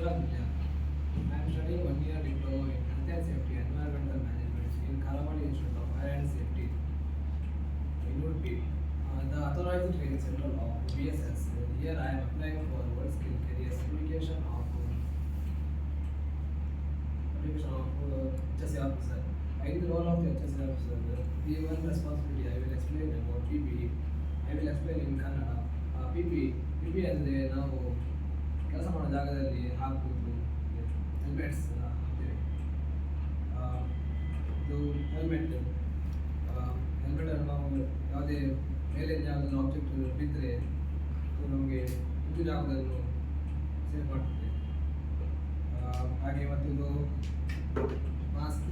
Surabaya. I am studying 1 year diploma in health and safety environmental management in Kalamani Institute of Fire and Safety in Udupi. The authorized training center of BSS. Here I am applying for world skill career certification of HSA officer. I did the role of the HSA officer. The one responsibility I will explain about PPE. I will explain in Kannada. PPE ಅಂದರೆ ನಾವು ಕೆಲಸ ಮಾಡೋ ಜಾಗದಲ್ಲಿ ಹಾಕುವುದು helmets ಹಾಕ್ತೇವೆ. ಇದು ಹೆಲ್ಮೆಟನ್ನು ನಾವು ಯಾವುದೇ ಮೇಲೆ ಯಾವುದಾದ್ರು ಆಬ್ಜೆಕ್ಟ್ ಬಿದ್ದರೆ ನಮಗೆ ಇದು ಜಾಗದಲ್ಲಿ ಸೇವ್ ಮಾಡ್ತದೆ. ಹಾಗೆ ಮತ್ತಿದು ಮಾಸ್ಕ್,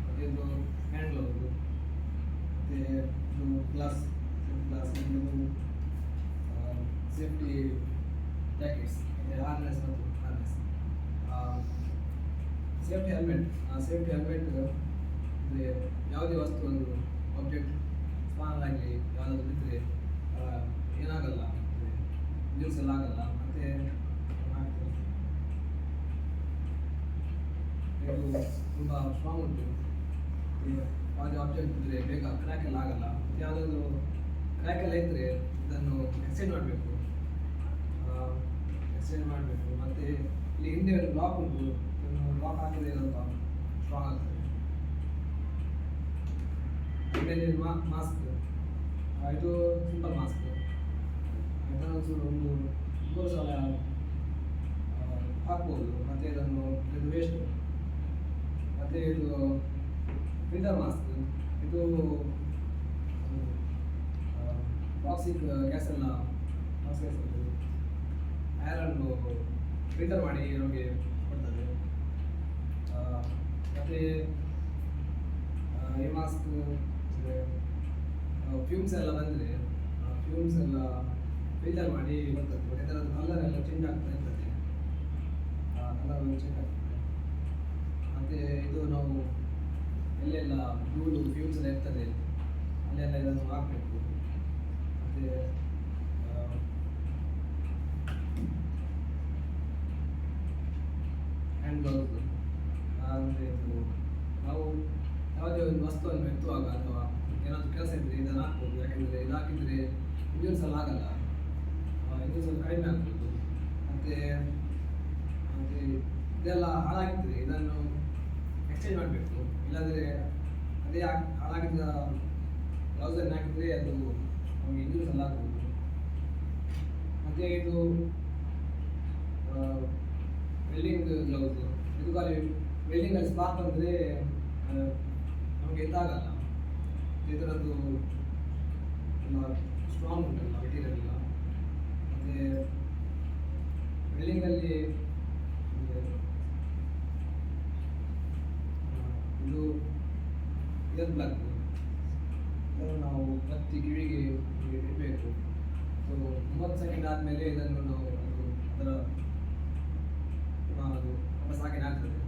ಮತ್ತು ಇದು ಹ್ಯಾಂಡ್ ಗ್ಲೌಸ್, ಮತ್ತು ಇದು ಗ್ಲಾಸ್ ಸೇಫ್ಟಿ ಜಾಕೆಟ್ಸ್, ಹಾರ್ನೆಸ್ ಮತ್ತು ಹಾರ್ನೆಸ್. ಸೇಫ್ಟಿ ಹೆಲ್ಮೆಟ್ ಅಂದರೆ ಯಾವುದೇ ವಸ್ತು ಒಂದು ಆಬ್ಜೆಕ್ಟ್ ಸ್ಮಾಲ್ ಆಗಲಿ ಯಾವುದಾದ್ರು ಬಿದ್ದರೆ ಏನಾಗಲ್ಲ, ನಿಲ್ಲಿಸಲಾಗಲ್ಲ. ಮತ್ತು ಇದು ತುಂಬ ಸ್ಟ್ರಾಂಗ್ ಉಂಟು. ಯಾವುದೇ ಆಬ್ಜೆಕ್ಟ್ ಇದ್ದರೆ ಬೇಗ ಕ್ರ್ಯಾಕೆಲ್ಲ ಆಗಲ್ಲ. ಮತ್ತು ಯಾವುದಾದ್ರು ಕ್ರ್ಯಾಕೆಲ್ಲ ಇದ್ದರೆ ಇದನ್ನು ಎಕ್ಸ್ಚೇಂಜ್ ಮಾಡಬೇಕು. ಮತ್ತು ಇಲ್ಲಿ ಹಿಂದೆ ಒಂದು ಲಾಕ್ ಉಂಟು, ಇದನ್ನು ಲಾಕ್ ಹಾಕಿದರೆ ಸ್ವಲ್ಪ ಸ್ಟ್ರಾಂಗ್ ಆಗ್ತದೆ. ಆಮೇಲೆ ಮಾಸ್ಕ್, ಇದು ಸಿಂಪಲ್ ಮಾಸ್ಕ್, ಇದನ್ನು ಒಂದು 3 ಸಲ ಹಾಕ್ಬೋದು. ಮತ್ತು ಇದು ವೇಸ್ಟ್. ಮತ್ತು ಇದು ಫಿಲ್ಟರ್ ಮಾಸ್ಕ್, ಇದು ಟಾಕ್ಸಿಕ್ ಗ್ಯಾಸ್ ಏರನ್ನು ಫಿಲ್ಟರ್ ಮಾಡಿ ನಮಗೆ ಕೊಡ್ತದೆ. ಮತ್ತು ಈ ಮಾಸ್ಕ್ ಫ್ಯೂಮ್ಸ್ ಎಲ್ಲ ಬಂದರೆ ಫ್ಯೂಮ್ಸ್ ಎಲ್ಲ ಫಿಲ್ಟರ್ ಮಾಡಿ ಬರ್ತದೆ. ಮತ್ತು ಇದರದ್ದು ಕಲರ್ ಎಲ್ಲ ಚೇಂಜ್ ಆಗ್ತಾ ಇರ್ತದೆ, ಕಲರ್ ಚೇಂಜ್ ಆಗ್ತದೆ. ಮತ್ತು ಇದು ನಾವು ಎಲ್ಲೆಲ್ಲ ಧೂಳು ಫ್ಯೂಮ್ಸ್ ಎಲ್ಲ ಇರ್ತದೆ ಅಲ್ಲೆಲ್ಲ ಇದನ್ನು ಹಾಕಬೇಕು. ಮತ್ತು ಹ್ಯಾಂಡ್ ಗ್ಲೌಸ್ ಅಂದರೆ ಇದು ನಾವು ಯಾವುದೇ ಒಂದು ವಸ್ತುವನ್ನು ಎತ್ತುವಾಗ ಅಥವಾ ಏನಾದರೂ ಕೆಲಸ ಇದ್ದರೆ ಇದನ್ನು ಹಾಕ್ಬೋದು. ಯಾಕೆಂದರೆ ಇದು ಹಾಕಿದರೆ ಇಂಜೂರ್ಸ್ ಎಲ್ಲ ಆಗಲ್ಲ, ಇಂಜೂರ್ಸ್ ಎಲ್ಲ ಕಡಿಮೆ ಆಗ್ಬೋದು. ಮತ್ತು ಇದೆಲ್ಲ ಹಾಳಾಗಿದ್ದರೆ ಇದನ್ನು ಎಕ್ಸ್ಚೇಂಜ್ ಮಾಡಬೇಕು. ಇಲ್ಲಾಂದರೆ ಅದೇ ಹಾಳಾಗಿದ್ದ ಗ್ಲೌಸನ್ನು ಹಾಕಿದರೆ ಅದು ನಮಗೆ ಇಂಜೂರ್ಸ್ ಎಲ್ಲ ಆಗ್ಬೋದು. ಮತ್ತು ಇದು ವೆಲ್ಡಿಂಗ್ ಗ್ಲೌಸ್, ಇದು ಖಾಲಿ ವೆಲ್ಡಿಂಗಲ್ಲಿ ಸ್ಪಾರ್ಕ್ ಅಂದರೆ ನಮಗೆ ಎತ್ತಾಗಲ್ಲ. ಇದರದ್ದು ತುಂಬ ಸ್ಟ್ರಾಂಗ್ ಉಂಟಲ್ಲ ಮೆಟೀರಿಯಲ್ ಎಲ್ಲ. ಮತ್ತು ವೆಲ್ಡಿಂಗಲ್ಲಿ ಇದು ಇಯರ್ ಪ್ಲಗ್, ಇದನ್ನು ನಾವು ಪ್ರತಿ ಕಿವಿಗೆ ಇಡಬೇಕು. ಸೊ 30 ಸೆಕೆಂಡ್ ಆದಮೇಲೆ ಇದನ್ನು ನಾವು ಅದರ ಅದು ವಾಪಸ್ ಹಾಕಿ ಆಗ್ತದೆ.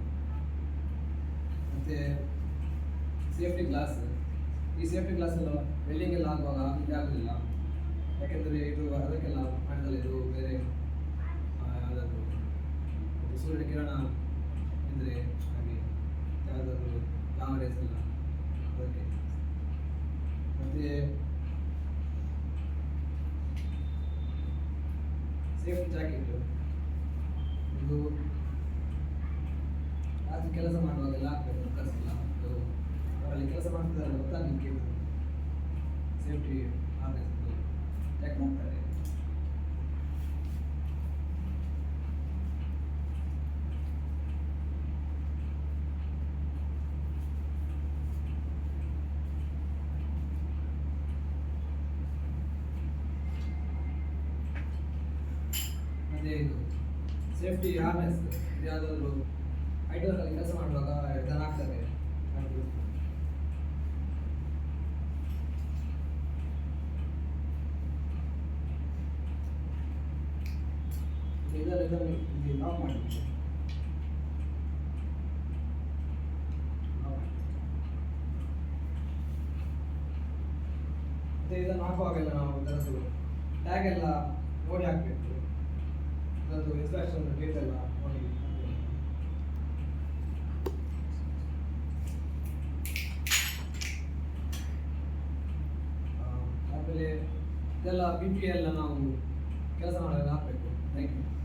ಮತ್ತು ಸೇಫ್ಟಿ ಗ್ಲಾಸ್, ಈ ಸೇಫ್ಟಿ ಗ್ಲಾಸ್ ಎಲ್ಲ ವೆಲ್ಡಿಂಗ್ ಎಲ್ಲ ಆಗುವಾಗ ಹಾಕಲಿಕ್ಕೆ ಆಗೋದಿಲ್ಲ. ಯಾಕೆಂದರೆ ಇದು ಅದಕ್ಕೆಲ್ಲ ಮಾಡಿದಲ್ಲ, ಇದು ಬೇರೆ ಯಾವುದಾದ್ರು ಸೂರ್ಯನ ಕಿರಣ ಇದ್ದರೆ ಹಾಗೆ ಯಾವುದಾದ್ರು ಗಾಮರೇಸ್ ಎಲ್ಲ ಅದಕ್ಕೆ. ಮತ್ತು ಸೇಫ್ಟಿ ಜಾಕೆಟ್, ಇದು ರಾತ್ರಿ ಕೆಲಸ ಮಾಡುವಾಗೆಲ್ಲ ಹಾಕಬೇಕು, ಕಲಿಸಿಲ್ಲ ಅವರಲ್ಲಿ ಕೆಲಸ ಮಾಡ್ತಿದ್ದಾರೆ ಗೊತ್ತಾಗಲಿಕ್ಕೆ ಸೇಫ್ಟಿ ಹಾರ್ನೆಸ್ ಚೆಕ್ ಮಾಡ್ತಾರೆ. ಮತ್ತು ಇದು ಸೇಫ್ಟಿ ಹಾರ್ನೆಸ್, ಯಾವುದಾದ್ರು ಐಟರ್ನಲ್ಲಿ ಕೆಲಸ ಮಾಡುವಾಗ ಇದನ್ನು ಹಾಕ್ತಾರೆ. ಇದನ್ನು ಲಾಕ್ ಮಾಡಬೇಕು. ಮತ್ತು ಇದನ್ನು ಹಾಕುವಾಗೆಲ್ಲ ನಾವು ಇದರದ್ದು ಟ್ಯಾಗ್ ಎಲ್ಲ ನೋಡಿ ಹಾಕಬೇಕು. ಅದರದ್ದು ಇನ್ಸ್ಟ್ರಕ್ಷನ್ ಡೇಟ್ ಎಲ್ಲ ನೋಡಿ ಇದೆಲ್ಲ BPA ಎಲ್ಲ ನಾವು ಕೆಲಸ ಮಾಡುವಾಗ ಹಾಕಬೇಕು. Thank you.